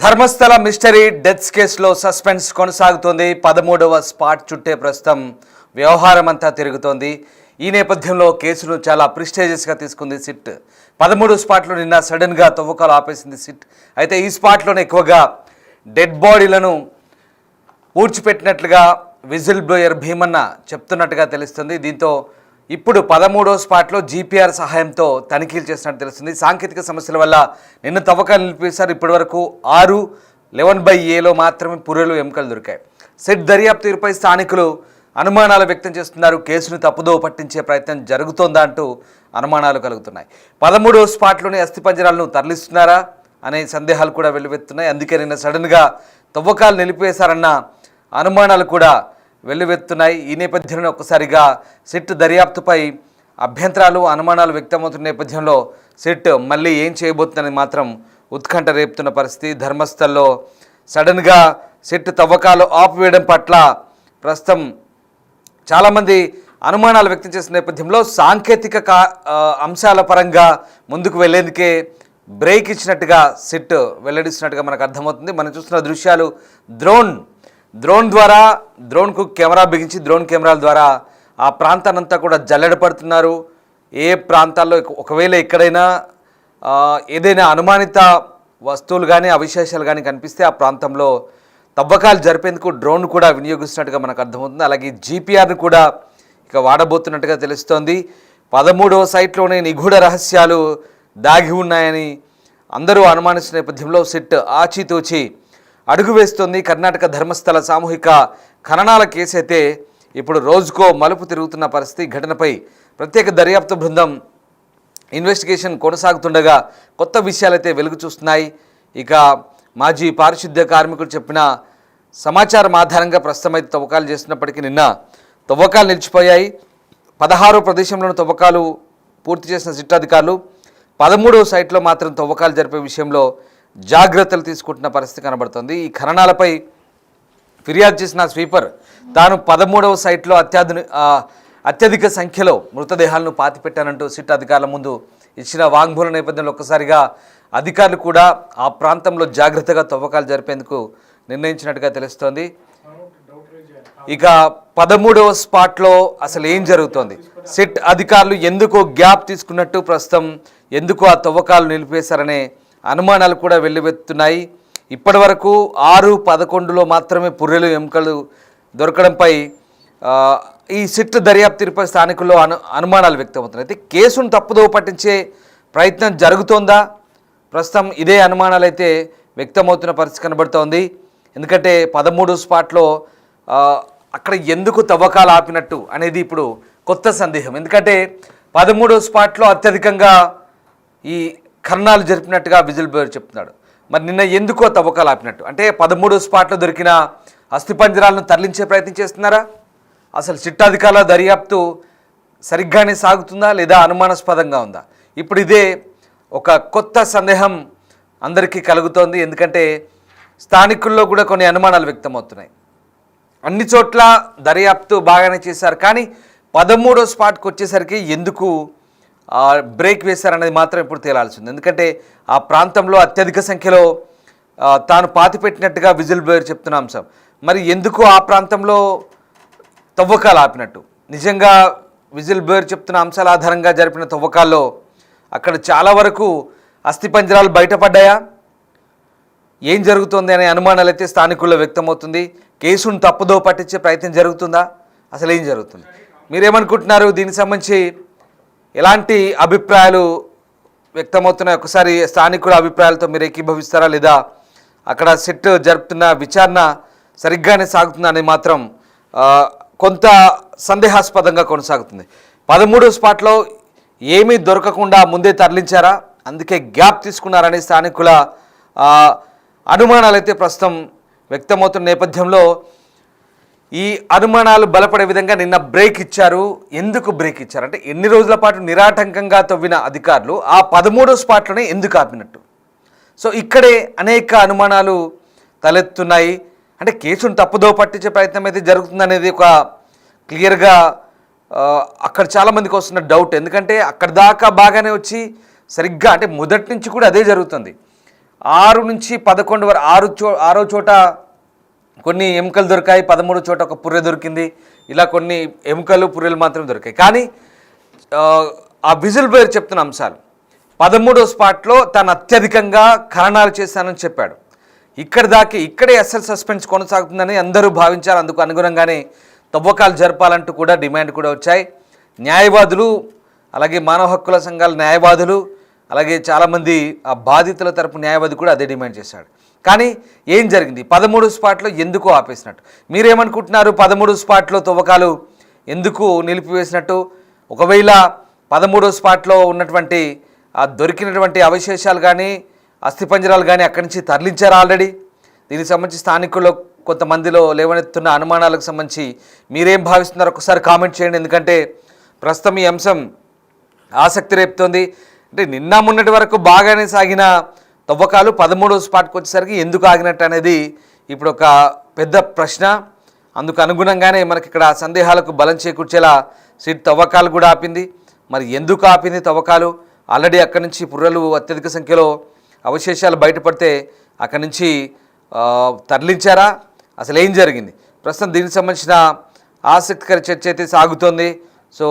Dharmasthala mystery deaths కేసులో suspense కొనసాగుతోంది. 13వ spot చుట్టే ప్రస్తుతం వ్యవహారం అంతా తిరుగుతోంది. ఈ నేపథ్యంలో కేసును చాలా ప్రిస్టేజియస్గా తీసుకుంది సిట్. 13 స్పాట్లో నిన్న సడన్గా తవ్వకాలు ఆపేసింది సిట్. అయితే ఈ స్పాట్లోనే ఎక్కువగా డెడ్ బాడీలను పూడ్చిపెట్టినట్లుగా విజిల్ బ్లోయర్ భీమన్న చెప్తున్నట్టుగా తెలుస్తుంది. దీంతో ఇప్పుడు 13వ స్పాట్లో జీపీఆర్ సహాయంతో తనిఖీలు చేసినట్టు తెలుస్తుంది. సాంకేతిక సమస్యల వల్ల నిన్న తవ్వకాలు నిలిపేశారు. ఇప్పటి వరకు 6/11/Aలో మాత్రమే పుర్రెలు ఎముకలు దొరికాయి. సెట్ దర్యాప్తు తీరుపై స్థానికులు అనుమానాలు వ్యక్తం చేస్తున్నారు. కేసును తప్పుదో పట్టించే ప్రయత్నం జరుగుతోందా అంటూ అనుమానాలు కలుగుతున్నాయి. 13వ స్పాట్లోని అస్థిపంజరాలను తరలిస్తున్నారా అనే సందేహాలు కూడా వెల్లువెత్తున్నాయి. అందుకే నిన్న సడన్గా తవ్వకాలు నిలిపేశారన్న అనుమానాలు కూడా వెల్లువెత్తున్నాయి. ఈ నేపథ్యంలో ఒక్కసారిగా సిట్ దర్యాప్తుపై అభ్యంతరాలు అనుమానాలు వ్యక్తమవుతున్న నేపథ్యంలో సిట్ మళ్ళీ ఏం చేయబోతుందని మాత్రం ఉత్కంఠ రేపుతున్న పరిస్థితి. ధర్మస్థల్లో సడన్గా సిట్ తవ్వకాలు ఆపివేయడం పట్ల ప్రస్తుతం చాలామంది అనుమానాలు వ్యక్తం చేసిన నేపథ్యంలో సాంకేతిక అంశాల పరంగా ముందుకు వెళ్లేందుకే బ్రేక్ ఇచ్చినట్టుగా సిట్ వెల్లడిస్తున్నట్టుగా మనకు అర్థమవుతుంది. మనం చూస్తున్న దృశ్యాలు డ్రోన్కు కెమెరా బిగించి డ్రోన్ కెమెరాల ద్వారా ఆ ప్రాంతాన్నంతా కూడా జల్లెడపడుతున్నారు. ఏ ప్రాంతాల్లో ఒకవేళ ఎక్కడైనా ఏదైనా అనుమానిత వస్తువులు కానీ అవిశేషాలు కానీ కనిపిస్తే ఆ ప్రాంతంలో తవ్వకాలు జరిపేందుకు డ్రోన్ కూడా వినియోగిస్తున్నట్టుగా మనకు అర్థమవుతుంది. అలాగే జీపీఆర్ను కూడా ఇక వాడబోతున్నట్టుగా తెలుస్తోంది. 13వ సైట్లోనే నిగూఢ రహస్యాలు దాగి ఉన్నాయని అందరూ అనుమానిస్తున్న నేపథ్యంలో సిట్ ఆచితూచి అడుగు వేస్తోంది. కర్ణాటక ధర్మస్థల సామూహిక ఖననాల కేసు అయితే ఇప్పుడు రోజుకో మలుపు తిరుగుతున్న పరిస్థితి. ఘటనపై ప్రత్యేక దర్యాప్తు బృందం ఇన్వెస్టిగేషన్ కొనసాగుతుండగా కొత్త విషయాలైతే వెలుగు చూస్తున్నాయి. ఇక మాజీ పారిశుద్ధ్య కార్మికుడు చెప్పిన సమాచారం ఆధారంగా ప్రస్తుతం అయితే తవ్వకాలు చేస్తున్నప్పటికీ నిన్న తవ్వకాలు నిలిచిపోయాయి. 16వ ప్రదేశంలోని తవ్వకాలు పూర్తి చేసిన సిట్ అధికారులు 13వ సైట్లో మాత్రం తవ్వకాలు జరిపే విషయంలో జాగ్రత్తలు తీసుకుంటున్న పరిస్థితి కనబడుతుంది. ఈ ఖననాలపై ఫిర్యాదు చేసిన స్వీపర్ తాను 13వ సైట్లో అత్యధిక సంఖ్యలో మృతదేహాలను పాతిపెట్టానంటూ సిట్ అధికారుల ముందు ఇచ్చిన వాంగ్మూల నేపథ్యంలో ఒక్కసారిగా అధికారులు కూడా ఆ ప్రాంతంలో జాగ్రత్తగా తవ్వకాలు జరిపేందుకు నిర్ణయించినట్టుగా తెలుస్తోంది. ఇక 13వ స్పాట్లో అసలు ఏం జరుగుతోంది, సిట్ అధికారులు ఎందుకు గ్యాప్ తీసుకున్నట్టు, ప్రస్తుతం ఎందుకు ఆ తవ్వకాలు నిలిపేశారనే అనుమానాలు కూడా వెల్లువెత్తున్నాయి. ఇప్పటి వరకు 6/11లో మాత్రమే పుర్రెలు ఎముకలు దొరకడంపై ఈ సిట్ దర్యాప్తు తీరుపై స్థానికుల్లో అనుమానాలు వ్యక్తమవుతున్నాయి. అయితే కేసును తప్పుదో పట్టించే ప్రయత్నం జరుగుతోందా, ప్రస్తుతం ఇదే అనుమానాలు అయితే వ్యక్తమవుతున్న పరిస్థితి కనబడుతోంది. ఎందుకంటే 13 స్పాట్లో అక్కడ ఎందుకు తవ్వకాలు ఆపినట్టు అనేది ఇప్పుడు కొత్త సందేహం. ఎందుకంటే 13వ స్పాట్లో అత్యధికంగా ఈ ఖననాలు జరిపినట్టుగా విజిల్ బ్లోయర్ చెప్తున్నాడు. మరి నిన్న ఎందుకో తవ్వకాలు ఆపినట్టు, అంటే 13వ స్పాట్లో దొరికిన అస్థిపంజరాలను తరలించే ప్రయత్నం చేస్తున్నారా, అసలు సిట్ అధికారుల దర్యాప్తు సరిగ్గానే సాగుతుందా లేదా అనుమానాస్పదంగా ఉందా? ఇప్పుడు ఇదే ఒక కొత్త సందేహం అందరికీ కలుగుతోంది. ఎందుకంటే స్థానికుల్లో కూడా కొన్ని అనుమానాలు వ్యక్తమవుతున్నాయి. అన్ని చోట్ల దర్యాప్తు బాగానే చేశారు, కానీ 13వ స్పాట్కి వచ్చేసరికి ఎందుకు బ్రేక్ వేశారనేది మాత్రం ఇప్పుడు తేలాల్సింది. ఎందుకంటే ఆ ప్రాంతంలో అత్యధిక సంఖ్యలో తాను పాతిపెట్టినట్టుగా విజిల్ బ్లోయర్ చెప్తున్న అంశం. మరి ఎందుకు ఆ ప్రాంతంలో తవ్వకాలు ఆపినట్టు? నిజంగా విజిల్ బ్లోయర్ చెప్తున్న అంశాల ఆధారంగా జరిపిన తవ్వకాల్లో అక్కడ చాలా వరకు అస్థిపంజరాలు బయటపడ్డాయా? ఏం జరుగుతుంది అనే అనుమానాలు అయితే స్థానికుల్లో వ్యక్తమవుతుంది. కేసును తప్పుదో పట్టించే ప్రయత్నం జరుగుతుందా, అసలు ఏం జరుగుతుంది? మీరేమనుకుంటున్నారు? దీనికి సంబంధించి ఎలాంటి అభిప్రాయాలు వ్యక్తమవుతున్నాయి? ఒకసారి స్థానికుల అభిప్రాయాలతో మీరు ఏకీభవిస్తారా, లేదా అక్కడ సిట్ జరుపుతున్న విచారణ సరిగ్గానే సాగుతుందా అనేది మాత్రం కొంత సందేహాస్పదంగా కొనసాగుతుంది. 13వ స్పాట్లో ఏమీ దొరకకుండా ముందే తరలించారా, అందుకే గ్యాప్ తీసుకున్నారనే స్థానికుల అనుమానాలు అయితే ప్రస్తుతం వ్యక్తమవుతున్న నేపథ్యంలో ఈ అనుమానాలు బలపడే విధంగా నిన్న బ్రేక్ ఇచ్చారు. ఎందుకు బ్రేక్ ఇచ్చారు అంటే, ఎన్ని రోజుల పాటు నిరాటంకంగా తవ్విన అధికారులు ఆ 13వ స్పాట్లోనే ఎందుకు ఆపినట్టు? సో ఇక్కడే అనేక అనుమానాలు తలెత్తున్నాయి. అంటే కేసును తప్పుదో పట్టించే ప్రయత్నం అయితే జరుగుతుందనేది ఒక క్లియర్గా అక్కడ చాలామందికి వస్తున్న డౌట్. ఎందుకంటే అక్కడ దాకా బాగానే వచ్చి సరిగ్గా అంటే మొదటి నుంచి కూడా అదే జరుగుతుంది. 6 నుంచి 11 వరకు ఆరో చోట కొన్ని ఎముకలు దొరికాయి, 13 చోట ఒక పుర్రె దొరికింది. ఇలా కొన్ని ఎముకలు పుర్రెలు మాత్రం దొరికాయి. కానీ ఆ విజిల్ బ్లోయర్ చెప్తున్న అంశాలు 13వ స్పాట్లో తను అత్యధికంగా ఖననాలు చేశానని చెప్పాడు. ఇక్కడే అసలు సస్పెన్స్ కొనసాగుతుందని అందరూ భావించారు. అందుకు అనుగుణంగానే తవ్వకాలు జరపాలంటూ కూడా డిమాండ్ కూడా వచ్చాయి. న్యాయవాదులు, అలాగే మానవ హక్కుల సంఘాల న్యాయవాదులు, అలాగే చాలామంది ఆ బాధితుల తరపు న్యాయవాది కూడా అదే డిమాండ్ చేశాడు. కానీ ఏం జరిగింది? 13 స్పాట్లో ఎందుకు ఆపేసినట్టు? మీరేమనుకుంటున్నారు? 13 స్పాట్లో తవ్వకాలు ఎందుకు నిలిపివేసినట్టు? ఒకవేళ 13 స్పాట్లో ఉన్నటువంటి ఆ దొరికినటువంటి అవశేషాలు కానీ అస్థిపంజరాలు కానీ అక్కడి నుంచి తరలించారు ఆల్రెడీ. దీనికి సంబంధించి స్థానికుల్లో కొంతమందిలో లేవనెత్తున్న అనుమానాలకు సంబంధించి మీరేం భావిస్తున్నారు? ఒకసారి కామెంట్ చేయండి. ఎందుకంటే ప్రస్తుతం ఈ అంశం ఆసక్తి రేపుతోంది. అంటే నిన్న మొన్నటి వరకు బాగానే సాగిన తవ్వకాలు 13వ స్పాట్కి వచ్చేసరికి ఎందుకు ఆగినట్టు అనేది ఇప్పుడు ఒక పెద్ద ప్రశ్న. అందుకు అనుగుణంగానే మనకి ఇక్కడ సందేహాలకు బలం చేకూర్చేలా సిట్ తవ్వకాలు కూడా ఆపింది. మరి ఎందుకు ఆపింది తవ్వకాలు? ఆల్రెడీ అక్కడి నుంచి పుర్రెలు అత్యధిక సంఖ్యలో అవశేషాలు బయటపడితే అక్కడి నుంచి తరలించారా? అసలు ఏం జరిగింది? ప్రస్తుతం దీనికి సంబంధించిన ఆసక్తికర చర్చ అయితే సాగుతోంది. సో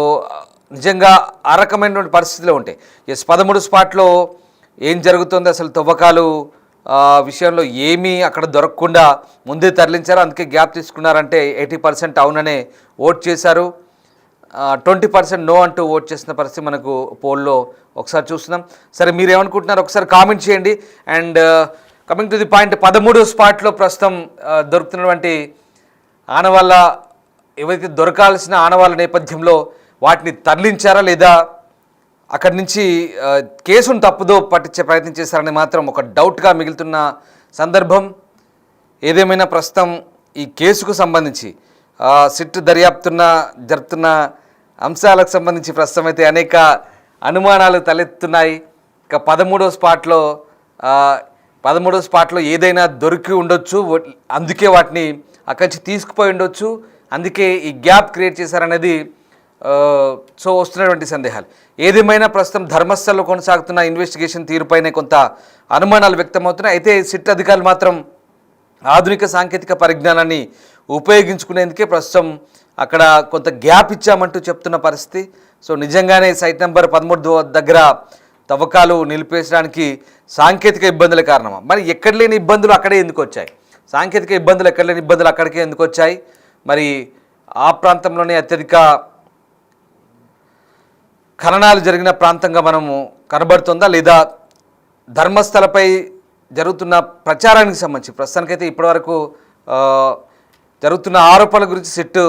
నిజంగా ఆ రకమైనటువంటి పరిస్థితులు ఉంటాయి. 13 స్పాట్లో ఏం జరుగుతుంది? అసలు తవ్వకాలు విషయంలో ఏమీ అక్కడ దొరకకుండా ముందే తరలించారు, అందుకే గ్యాప్ తీసుకున్నారంటే 80% అవుననే ఓట్ చేశారు, 20% నో అంటూ ఓట్ చేసిన పరిస్థితి మనకు పోల్లో ఒకసారి చూస్తున్నాం. సరే, మీరేమనుకుంటున్నారు ఒకసారి కామెంట్ చేయండి. And coming to the point, 13వ స్పాట్లో ప్రస్తుతం దొరుకుతున్నటువంటి ఆనవాళ్ళ, ఏవైతే దొరకాల్సిన ఆనవాళ్ళ నేపథ్యంలో వాటిని తరలించారా లేదా అక్కడి నుంచి కేసును తప్పుదో పట్టించే ప్రయత్నం చేశారని మాత్రం ఒక డౌట్గా మిగులుతున్న సందర్భం. ఏదేమైనా ప్రస్తుతం ఈ కేసుకు సంబంధించి సిట్ జరుపుతున్న అంశాలకు సంబంధించి ప్రస్తుతం అయితే అనేక అనుమానాలు తలెత్తున్నాయి. ఇక 13వ స్పాట్లో ఏదైనా దొరికి ఉండొచ్చు, అందుకే వాటిని అక్కడి నుంచి తీసుకుపోయి ఉండొచ్చు, అందుకే ఈ గ్యాప్ క్రియేట్ చేశారనేది సో వస్తున్నటువంటి సందేహాలు. ఏదేమైనా ప్రస్తుతం ధర్మస్థల్లో కొనసాగుతున్న ఇన్వెస్టిగేషన్ తీరుపైనే కొంత అనుమానాలు వ్యక్తమవుతున్నాయి. అయితే సిట్ అధికారులు మాత్రం ఆధునిక సాంకేతిక పరిజ్ఞానాన్ని ఉపయోగించుకునేందుకే ప్రస్తుతం అక్కడ కొంత గ్యాప్ ఇచ్చామంటూ చెప్తున్న పరిస్థితి. సో నిజంగానే సైట్ నెంబర్ 13 దగ్గర తవ్వకాలు నిలిపేసడానికి సాంకేతిక ఇబ్బందుల కారణమా? మరి ఎక్కడ లేని ఇబ్బందులు అక్కడే ఎందుకు వచ్చాయి? సాంకేతిక ఇబ్బందులు ఎక్కడ లేని ఇబ్బందులు అక్కడికే ఎందుకు వచ్చాయి? మరి ఆ ప్రాంతంలోనే అత్యధిక ఖననాలు జరిగిన ప్రాంతంగా మనము కనబడుతుందా, లేదా ధర్మస్థలపై జరుగుతున్న ప్రచారానికి సంబంధించి ప్రస్తుతానికైతే ఇప్పటివరకు జరుగుతున్న ఆరోపణల గురించి సిట్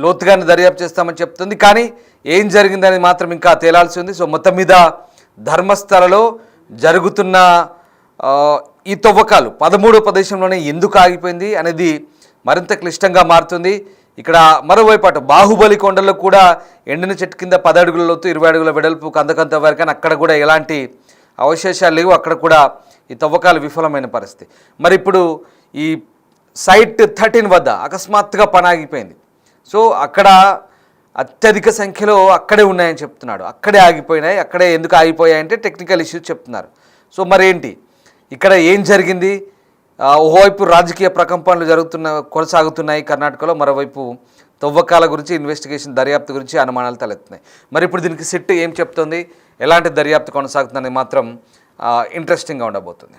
లోతుగానే దర్యాప్తు చేస్తామని చెప్తుంది. కానీ ఏం జరిగిందని మాత్రం ఇంకా తేలాల్సి ఉంది. సో మొత్తం మీద ధర్మస్థలలో జరుగుతున్న ఈ తవ్వకాలు 13వ ప్రదేశంలోనే ఎందుకు ఆగిపోయింది అనేది మరింత క్లిష్టంగా మారుతుంది. ఇక్కడ మరోవైపు అటు బాహుబలి కొండల్లో కూడా ఎండిన చెట్టు కింద 10 అడుగుల లోతు 20 అడుగుల వెడల్పు కందకంత వరకు, కానీ అక్కడ కూడా ఎలాంటి అవశేషాలు లేవు. అక్కడ కూడా ఈ తవ్వకాలు విఫలమైన పరిస్థితి. మరి ఇప్పుడు ఈ సైట్ 13 వద్ద అకస్మాత్తుగా పని ఆగిపోయింది. సో అక్కడ అత్యధిక సంఖ్యలో అక్కడే ఉన్నాయని చెప్తున్నాడు. అక్కడే ఆగిపోయినాయి. అక్కడే ఎందుకు ఆగిపోయాయంటే టెక్నికల్ ఇష్యూస్ చెప్తున్నారు. సో మరేంటి ఇక్కడ ఏం జరిగింది? ఓవైపు రాజకీయ ప్రకంపనలు కొనసాగుతున్నాయి కర్ణాటకలో, మరోవైపు తవ్వకాల గురించి ఇన్వెస్టిగేషన్ దర్యాప్తు గురించి అనుమానాలు తలెత్తున్నాయి. మరి ఇప్పుడు దీనికి సిట్ ఏం చెప్తుంది, ఎలాంటి దర్యాప్తు కొనసాగుతుందని మాత్రం ఇంట్రెస్టింగ్గా ఉండబోతుంది.